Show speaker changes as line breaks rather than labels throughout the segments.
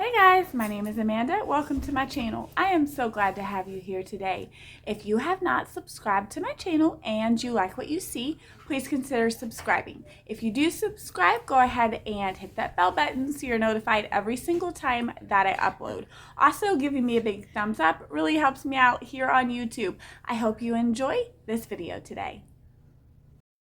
Hey guys, my name is Amanda. Welcome to my channel. I am so glad to have you here today. If you have not subscribed to my channel and you like what you see, please consider subscribing. If you do subscribe, go ahead and hit that bell button so you're notified every single time that I upload. Also, giving me a big thumbs up really helps me out here on YouTube. I hope you enjoy this video today.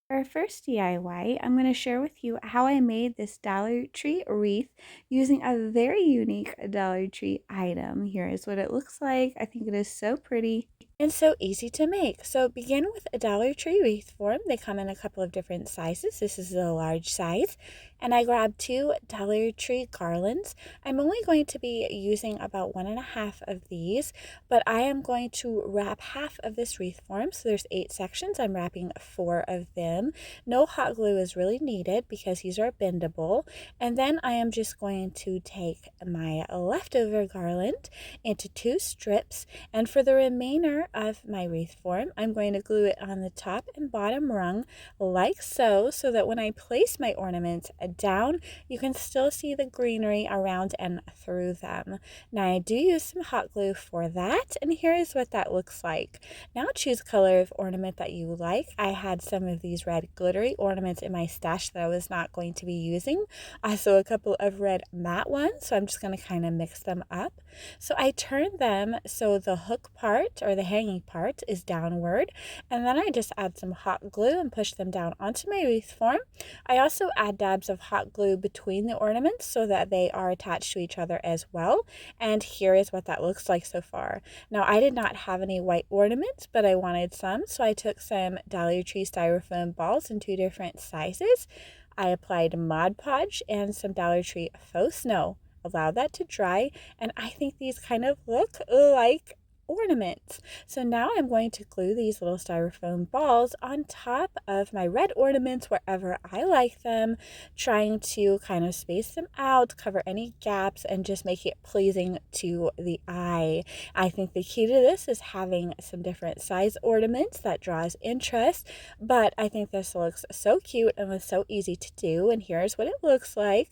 For our first DIY, I'm going to share with you how I made this Dollar Tree wreath using a very unique Dollar Tree item. Here is what it looks like. I think it is so pretty and so easy to make. So begin with a Dollar Tree wreath form. They come in a couple of different sizes. This is the large size. And I grabbed 2 Dollar Tree garlands. I'm only going to be using about 1.5 of these, but I am going to wrap half of this wreath form. So there's 8 sections. I'm wrapping 4 of them. No hot glue is really needed because these are bendable. And then I am just going to take my leftover garland into 2 strips. And for the remainder of my wreath form, I'm going to glue it on the top and bottom rung like so that when I place my ornaments down, you can still see the greenery around and through them. Now I do use some hot glue for that, and here is what that looks like. Now choose a color of ornament that you like. I had some of these red glittery ornaments in my stash that I was not going to be using. Also a couple of red matte ones, so I'm just going to kind of mix them up. So I turn them so the hook part or the hanging part is downward, and then I just add some hot glue and push them down onto my wreath form. I also add dabs of hot glue between the ornaments so that they are attached to each other as well. And here is what that looks like so far. Now I did not have any white ornaments, but I wanted some, so I took some Dollar Tree styrofoam balls in 2 different sizes. I applied Mod Podge and some Dollar Tree Faux Snow. Allow that to dry, and I think these kind of look like ornaments. So now I'm going to glue these little styrofoam balls on top of my red ornaments wherever I like them, trying to kind of space them out, cover any gaps, and just make it pleasing to the eye. I think the key to this is having some different size ornaments that draws interest, but I think this looks so cute and was so easy to do, and here's what it looks like.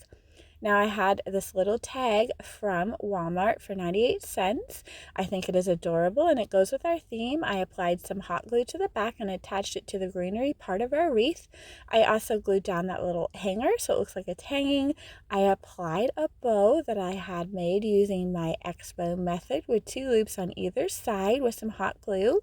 Now I had this little tag from Walmart for 98 cents. I think it is adorable and it goes with our theme. I applied some hot glue to the back and attached it to the greenery part of our wreath. I also glued down that little hanger so it looks like it's hanging. I applied a bow that I had made using my Expo method with 2 loops on either side with some hot glue.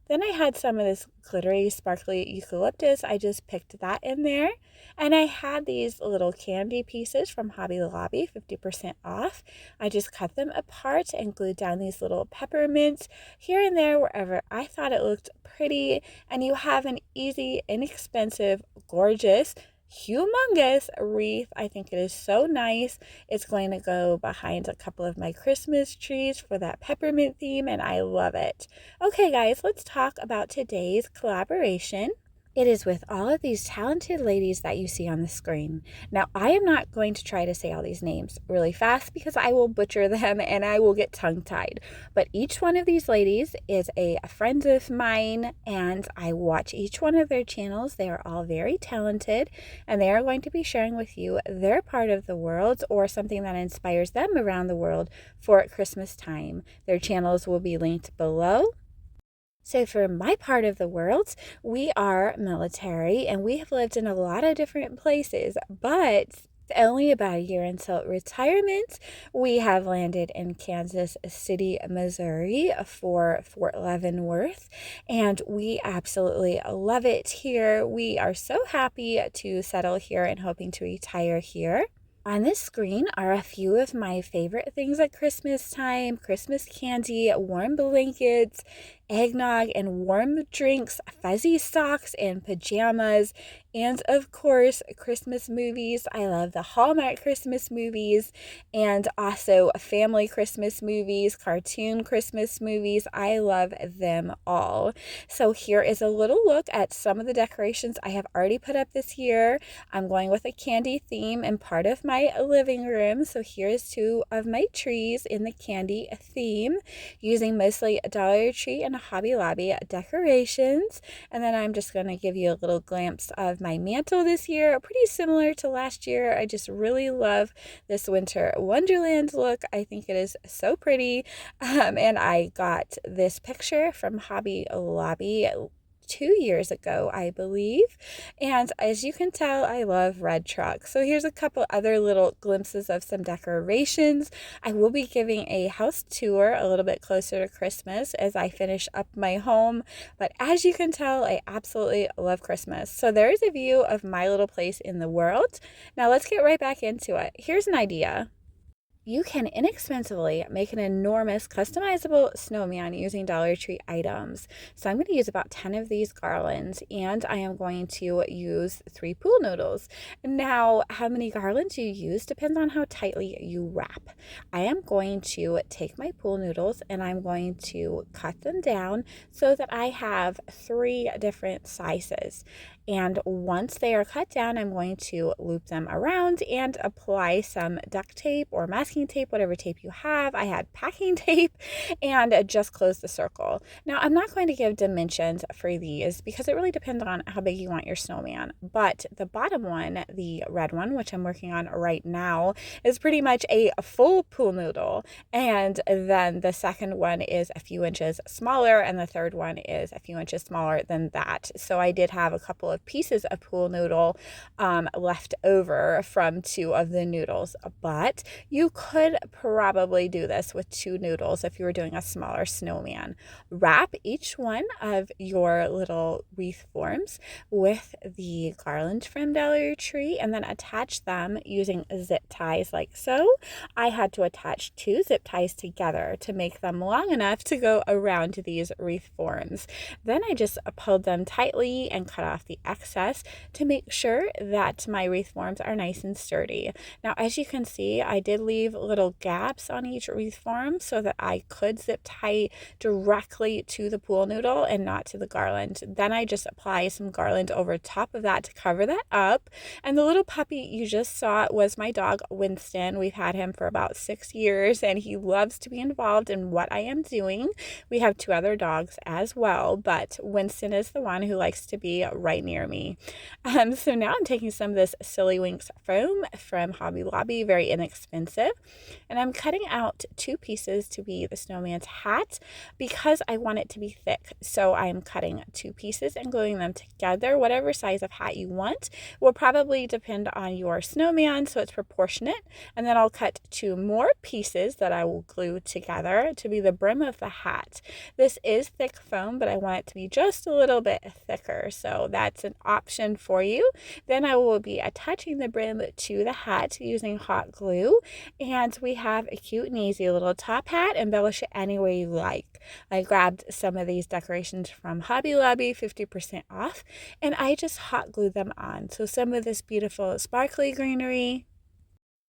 Then I had some of this glittery, sparkly eucalyptus. I just picked that in there. And I had these little candy pieces from Hobby Lobby, 50% off. I just cut them apart and glued down these little peppermints here and there wherever I thought it looked pretty. And you have an easy, inexpensive, gorgeous, humongous wreath. I think it is so nice. It's going to go behind a couple of my Christmas trees for that peppermint theme, and I love it. Okay guys, let's talk about today's collaboration. It is with all of these talented ladies that you see on the screen. Now, I am not going to try to say all these names really fast because I will butcher them and I will get tongue-tied. But each one of these ladies is a friend of mine, and I watch each one of their channels. They are all very talented, and they are going to be sharing with you their part of the world or something that inspires them around the world for Christmas time. Their channels will be linked below. So for my part of the world, we are military and we have lived in a lot of different places, but only about a year until retirement. We have landed in Kansas City, Missouri for Fort Leavenworth, and we absolutely love it here. We are so happy to settle here and hoping to retire here. On this screen are a few of my favorite things at Christmas time: Christmas candy, warm blankets, eggnog and warm drinks, fuzzy socks and pajamas, and of course, Christmas movies. I love the Hallmark Christmas movies and also family Christmas movies, cartoon Christmas movies. I love them all. So here is a little look at some of the decorations I have already put up this year. I'm going with a candy theme in part of my living room. So here's 2 of my trees in the candy theme, using mostly a Dollar Tree and Hobby Lobby decorations, and then I'm just going to give you a little glimpse of my mantle this year. Pretty similar to last year. I just really love this winter wonderland look. I think it is so pretty, and I got this picture from Hobby Lobby 2 years ago, I believe. And as you can tell, I love red trucks. So here's a couple other little glimpses of some decorations. I will be giving a house tour a little bit closer to Christmas as I finish up my home. But as you can tell, I absolutely love Christmas. So there's a view of my little place in the world. Now let's get right back into it. Here's an idea. You can inexpensively make an enormous customizable snowman using Dollar Tree items. So I'm going to use about 10 of these garlands, and I am going to use 3 pool noodles. Now, how many garlands you use depends on how tightly you wrap. I am going to take my pool noodles and I'm going to cut them down so that I have 3 different sizes. And once they are cut down, I'm going to loop them around and apply some duct tape or masking tape, whatever tape you have. I had packing tape, and just close the circle. Now, I'm not going to give dimensions for these because it really depends on how big you want your snowman. But the bottom one, the red one, which I'm working on right now, is pretty much a full pool noodle. And then the second one is a few inches smaller, and the third one is a few inches smaller than that. So I did have a couple of pieces of pool noodle left over from 2 of the noodles, but you could probably do this with 2 noodles if you were doing a smaller snowman. Wrap each one of your little wreath forms with the garland from Dollar Tree and then attach them using zip ties like so. I had to attach 2 zip ties together to make them long enough to go around these wreath forms. Then I just pulled them tightly and cut off the excess to make sure that my wreath forms are nice and sturdy. Now, as you can see, I did leave little gaps on each wreath form so that I could zip tie directly to the pool noodle and not to the garland. Then I just apply some garland over top of that to cover that up. And the little puppy you just saw was my dog, Winston. We've had him for about 6 years, and he loves to be involved in what I am doing. We have 2 other dogs as well, but Winston is the one who likes to be right near me. So now I'm taking some of this Silly Winks foam from Hobby Lobby, very inexpensive, and I'm cutting out 2 pieces to be the snowman's hat because I want it to be thick. So I'm cutting 2 pieces and gluing them together. Whatever size of hat you want will probably depend on your snowman, so it's proportionate. And then I'll cut 2 more pieces that I will glue together to be the brim of the hat. This is thick foam, but I want it to be just a little bit thicker, so that's an option for you. Then I will be attaching the brim to the hat using hot glue, and we have a cute and easy little top hat. Embellish it any way you like. I grabbed some of these decorations from Hobby Lobby, 50% off, and I just hot glued them on. So some of this beautiful sparkly greenery,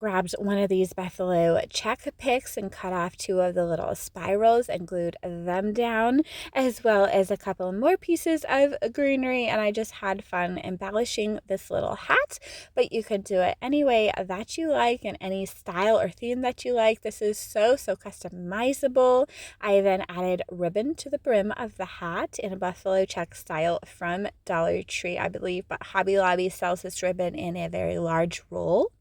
grabbed one of these buffalo check picks and cut off 2 of the little spirals and glued them down, as well as a couple more pieces of greenery, and I just had fun embellishing this little hat. But you could do it any way that you like, in any style or theme that you like. This is so customizable. I then added ribbon to the brim of the hat in a buffalo check style from Dollar Tree, I believe, but Hobby Lobby sells this ribbon in a very large roll.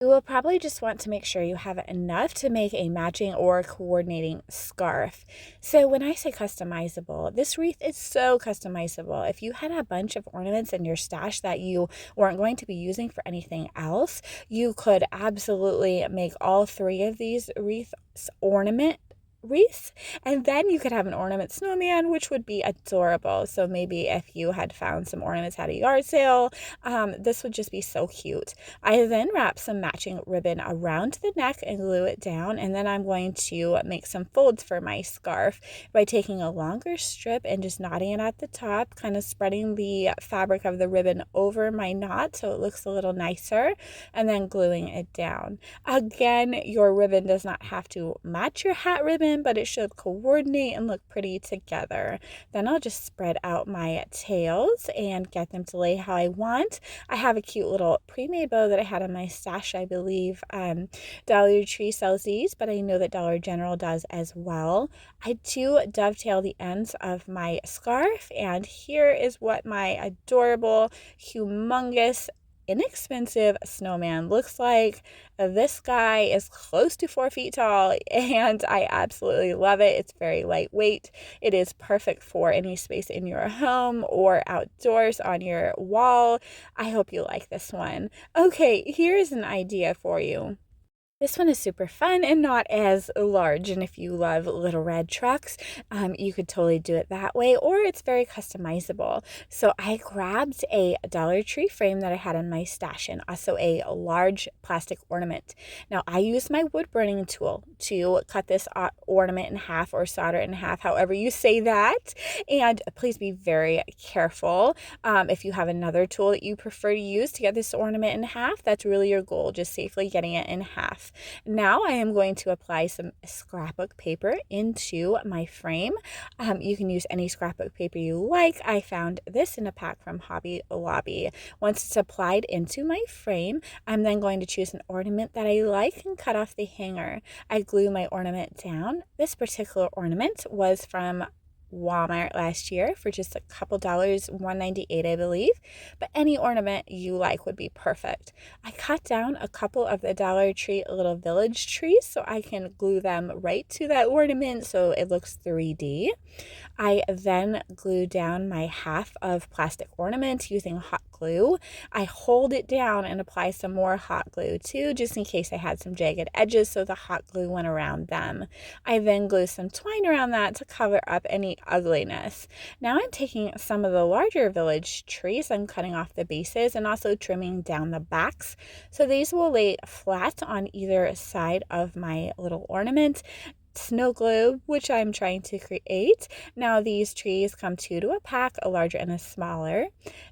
You will probably just want to make sure you have enough to make a matching or coordinating scarf. So when I say customizable, this wreath is so customizable. If you had a bunch of ornaments in your stash that you weren't going to be using for anything else, you could absolutely make all 3 of these wreaths wreath, and then you could have an ornament snowman, which would be adorable. So maybe if you had found some ornaments at a yard sale, this would just be so cute. I then wrap some matching ribbon around the neck and glue it down, and then I'm going to make some folds for my scarf by taking a longer strip and just knotting it at the top, kind of spreading the fabric of the ribbon over my knot so it looks a little nicer, and then gluing it down. Again, your ribbon does not have to match your hat ribbon. ornament, but it should coordinate and look pretty together. Then I'll just spread out my tails and get them to lay how I want. I have a cute little pre-made bow that I had in my stash, I believe. Dollar Tree sells these, but I know that Dollar General does as well. I do dovetail the ends of my scarf, and here is what my adorable, humongous, inexpensive snowman looks like. This guy is close to 4 feet tall, and I absolutely love it. It's very lightweight. It is perfect for any space in your home or outdoors on your wall. I hope you like this one. Okay, here's an idea for you. This one is super fun and not as large, and if you love little red trucks, you could totally do it that way, or it's very customizable. So I grabbed a Dollar Tree frame that I had in my stash and also a large plastic ornament. Now I used my wood burning tool to cut this ornament in half or solder it in half, however you say that, and please be very careful. If you have another tool that you prefer to use to get this ornament in half, that's really your goal, just safely getting it in half. Now I am going to apply some scrapbook paper into my frame. You can use any scrapbook paper you like. I found this in a pack from Hobby Lobby. Once it's applied into my frame, I'm then going to choose an ornament that I like and cut off the hanger. I glue my ornament down. This particular ornament was from Walmart last year for just a couple dollars, $1.98 I believe, but any ornament you like would be perfect. I cut down a couple of the Dollar Tree little village trees so I can glue them right to that ornament so it looks 3D. I then glue down my half of plastic ornament using hot glue. I hold it down and apply some more hot glue too, just in case I had some jagged edges, so the hot glue went around them. I then glue some twine around that to cover up any ugliness. Now I'm taking some of the larger village trees, I'm cutting off the bases and also trimming down the backs. So these will lay flat on either side of my little ornament. Snow globe, which I'm trying to create. Now these trees come two to a pack, a larger and a smaller.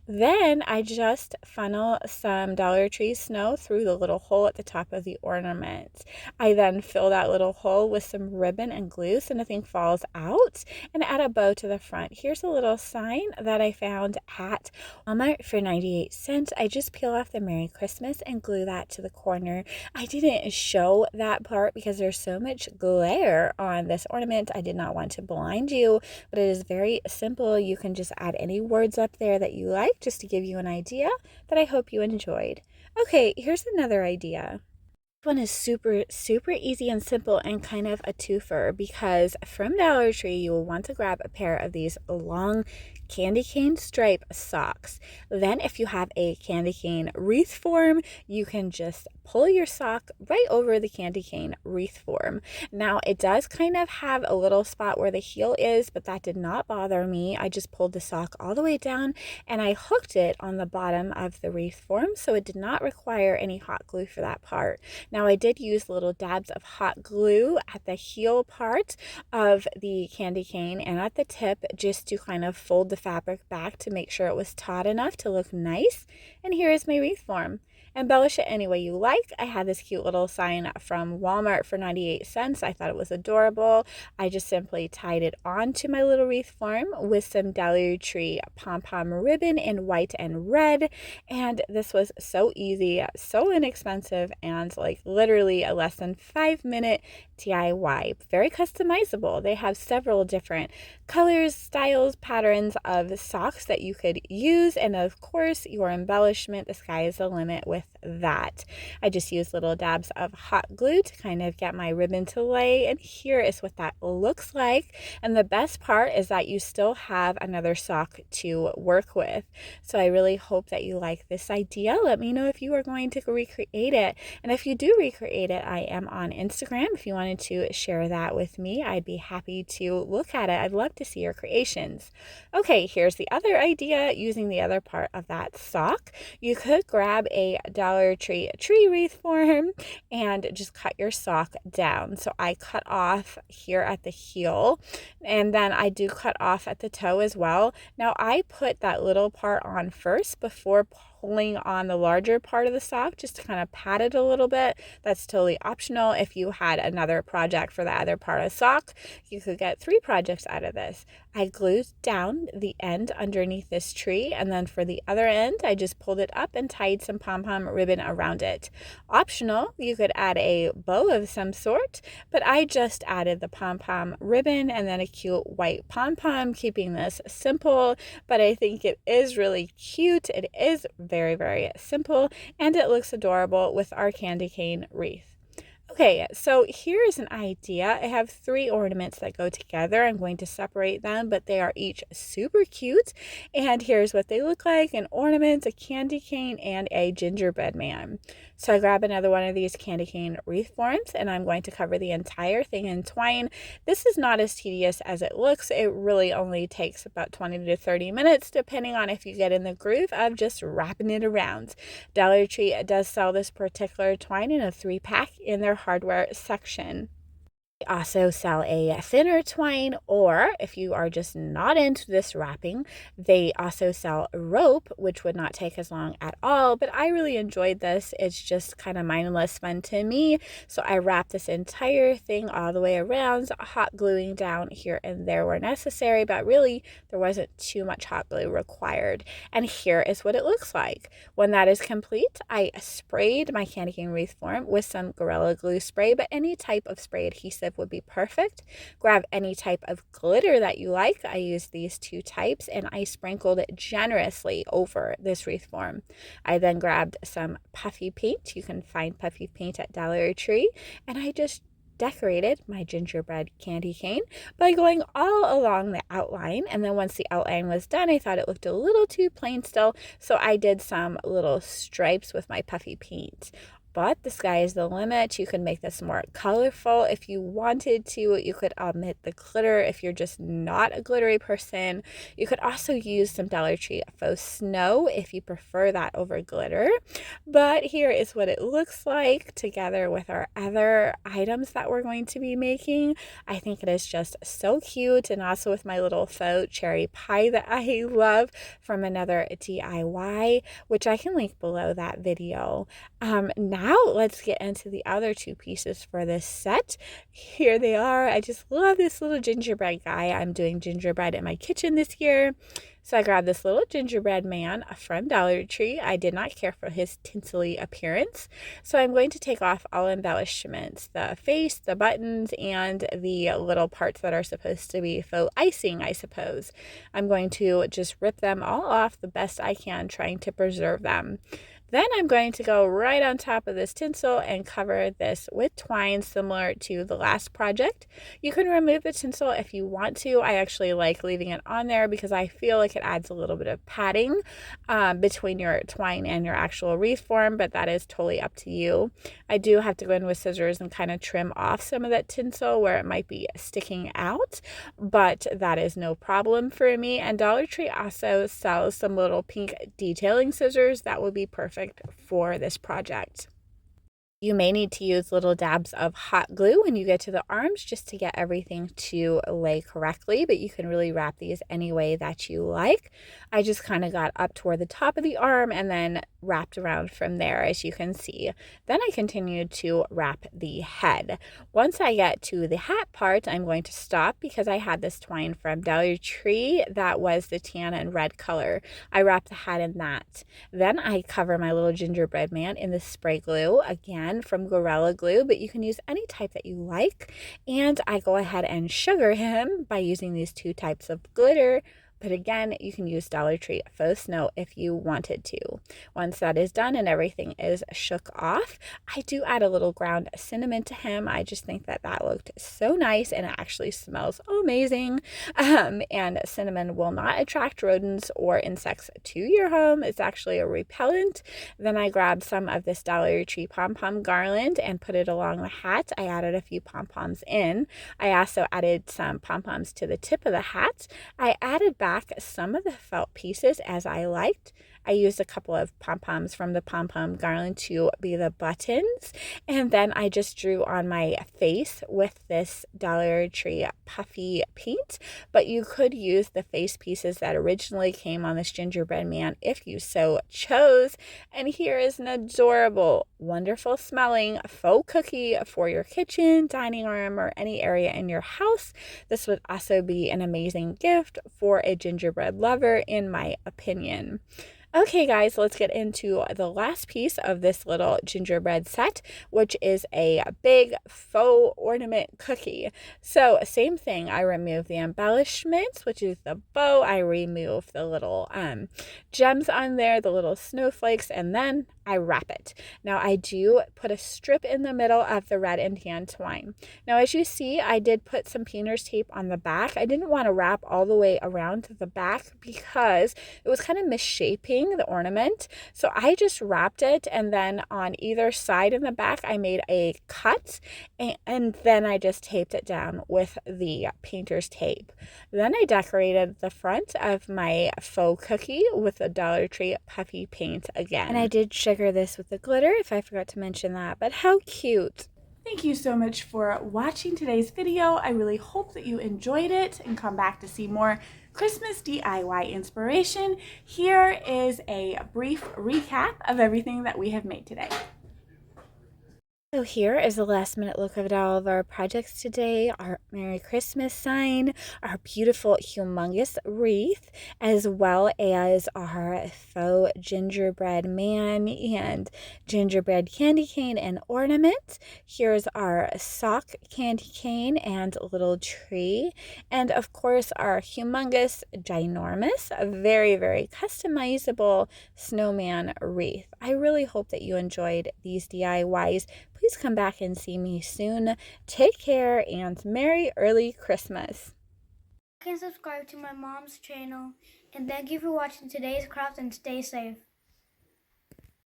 Then I just funnel some Dollar Tree snow through the little hole at the top of the ornament. I then fill that little hole with some ribbon and glue so nothing falls out, and add a bow to the front. Here's a little sign that I found at Walmart for 98 cents. I just peel off the Merry Christmas and glue that to the corner. I didn't show that part because there's so much glare on this ornament. I did not want to blind you, but it is very simple. You can just add any words up there that you like just to give you an idea that I hope you enjoyed. Okay, here's another idea. This one is super easy and simple and kind of a twofer because from Dollar Tree you will want to grab a pair of these long candy cane stripe socks. Then if you have a candy cane wreath form, you can just pull your sock right over the candy cane wreath form. Now it does kind of have a little spot where the heel is, but that did not bother me. I just pulled the sock all the way down and I hooked it on the bottom of the wreath form, so it did not require any hot glue for that part. Now I did use little dabs of hot glue at the heel part of the candy cane and at the tip just to kind of fold the fabric back to make sure it was taut enough to look nice. And here is my wreath form. Embellish it any way you like. I had this cute little sign from Walmart for 98 cents. I thought it was adorable. I just simply tied it onto my little wreath form with some Dollar Tree pom-pom ribbon in white and red. And this was so easy, so inexpensive, and like literally a less than 5-minute DIY. Very customizable. They have several different colors, styles, patterns of socks that you could use. And of course, your embellishment, the sky is the limit with that. I just used little dabs of hot glue to kind of get my ribbon to lay, and here is what that looks like. And the best part is that you still have another sock to work with. So I really hope that you like this idea. Let me know if you are going to recreate it, and if you do recreate it, I am on Instagram. If you wanted to share that with me, I'd be happy to look at it. I'd love to see your creations. Okay, here's the other idea using the other part of that sock. You could grab a Dollar Tree wreath form and just cut your sock down. So I cut off here at the heel, and then I do cut off at the toe as well. Now I put that little part on first before pulling on the larger part of the sock just to kind of pat it a little bit. That's totally optional. If you had another project for the other part of the sock, you could get 3 projects out of this. I glued down the end underneath this tree, and then for the other end, I just pulled it up and tied some pom-pom ribbon around it. Optional, you could add a bow of some sort, but I just added the pom-pom ribbon and then a cute white pom-pom, keeping this simple, but I think it is really cute. It is very, very simple, and it looks adorable with our candy cane wreath. Okay, so here is an idea. I have 3 ornaments that go together. I'm going to separate them, but they are each super cute. And here's what they look like: an ornament, a candy cane, and a gingerbread man. So I grab another one of these candy cane wreath forms, and I'm going to cover the entire thing in twine. This is not as tedious as it looks. It really only takes about 20 to 30 minutes, depending on if you get in the groove of just wrapping it around. Dollar Tree does sell this particular twine in a 3-pack in their hardware section. They also sell a thinner twine, or if you are just not into this wrapping, they also sell rope, which would not take as long at all, but I really enjoyed this. It's just kind of mindless fun to me, so I wrapped this entire thing all the way around, hot gluing down here and there where necessary, but really there wasn't too much hot glue required. And here is what it looks like. When that is complete, I sprayed my candy cane wreath form with some Gorilla Glue spray, but any type of spray adhesive would be perfect. Grab any type of glitter that you like. I used these 2 types, and I sprinkled it generously over this wreath form. I then grabbed some puffy paint. You can find puffy paint at Dollar Tree, and I just decorated my gingerbread candy cane by going all along the outline, and then once the outline was done, I thought it looked a little too plain still, so I did some little stripes with my puffy paint. But the sky is the limit. You can make this more colorful if you wanted to. You could omit the glitter if you're just not a glittery person. You could also use some Dollar Tree faux snow if you prefer that over glitter. But here is what it looks like together with our other items that we're going to be making. I think it is just so cute, and also with my little faux cherry pie that I love from another DIY, which I can link below that video. Now let's get into the other 2 pieces for this set. Here they are. I just love this little gingerbread guy. I'm doing gingerbread in my kitchen this year. So I grabbed this little gingerbread man from Dollar Tree. I did not care for his tinsely appearance, so I'm going to take off all embellishments, the face, the buttons, and the little parts that are supposed to be faux icing, I suppose. I'm going to just rip them all off the best I can, trying to preserve them. Then I'm going to go right on top of this tinsel and cover this with twine similar to the last project. You can remove the tinsel if you want to. I actually like leaving it on there because I feel like it adds a little bit of padding between your twine and your actual wreath form, but that is totally up to you. I do have to go in with scissors and kind of trim off some of that tinsel where it might be sticking out, but that is no problem for me. And Dollar Tree also sells some little pink detailing scissors that would be perfect for this project. You may need to use little dabs of hot glue when you get to the arms just to get everything to lay correctly, but you can really wrap these any way that you like. I just kind of got up toward the top of the arm and then wrapped around from there, as you can see. Then I continued to wrap the head. Once I get to the hat part, I'm going to stop because I had this twine from Dollar Tree that was the tan and red color. I wrapped the hat in that. Then I cover my little gingerbread man in the spray glue, again from Gorilla Glue, but you can use any type that you like. And I go ahead and sugar him by using these 2 types of glitter. But again, you can use Dollar Tree faux snow if you wanted to. Once that is done and everything is shook off, I do add a little ground cinnamon to him. I just think that that looked so nice, and it actually smells amazing. And cinnamon will not attract rodents or insects to your home. It's actually a repellent. Then I grabbed some of this Dollar Tree pom-pom garland and put it along the hat. I added a few pom-poms in. I also added some pom-poms to the tip of the hat. I added back some of the felt pieces as I liked. I used a couple of pom-poms from the pom-pom garland to be the buttons, and then I just drew on my face with this Dollar Tree puffy paint. But you could use the face pieces that originally came on this gingerbread man if you so chose. And here is an adorable, wonderful smelling faux cookie for your kitchen, dining room, or any area in your house. This would also be an amazing gift for a gingerbread lover, in my opinion. Okay, guys, let's get into the last piece of this little gingerbread set, which is a big faux ornament cookie. So same thing, I remove the embellishments, which is the bow. I remove the little gems on there, the little snowflakes, and then I wrap it. Now I do put a strip in the middle of the red and tan twine. Now as you see, I did put some painter's tape on the back. I didn't want to wrap all the way around to the back because it was kind of misshaping the ornament. So I just wrapped it, and then on either side in the back I made a cut, and then I just taped it down with the painter's tape. Then I decorated the front of my faux cookie with a Dollar Tree puffy paint again. And I did sugar this with the glitter, if I forgot to mention that, but how cute. Thank you so much for watching today's video. I really hope that you enjoyed it and come back to see more Christmas DIY inspiration. Here is a brief recap of everything that we have made today. So here is a last minute look at all of our projects today. Our Merry Christmas sign, our beautiful humongous wreath, as well as our faux gingerbread man and gingerbread candy cane and ornament. Here's our sock candy cane and little tree. And of course our humongous, ginormous, very, very customizable snowman wreath. I really hope that you enjoyed these DIYs. Please come back and see me soon. Take care and Merry Early Christmas.
You can subscribe to my mom's channel. And thank you for watching today's craft and stay safe.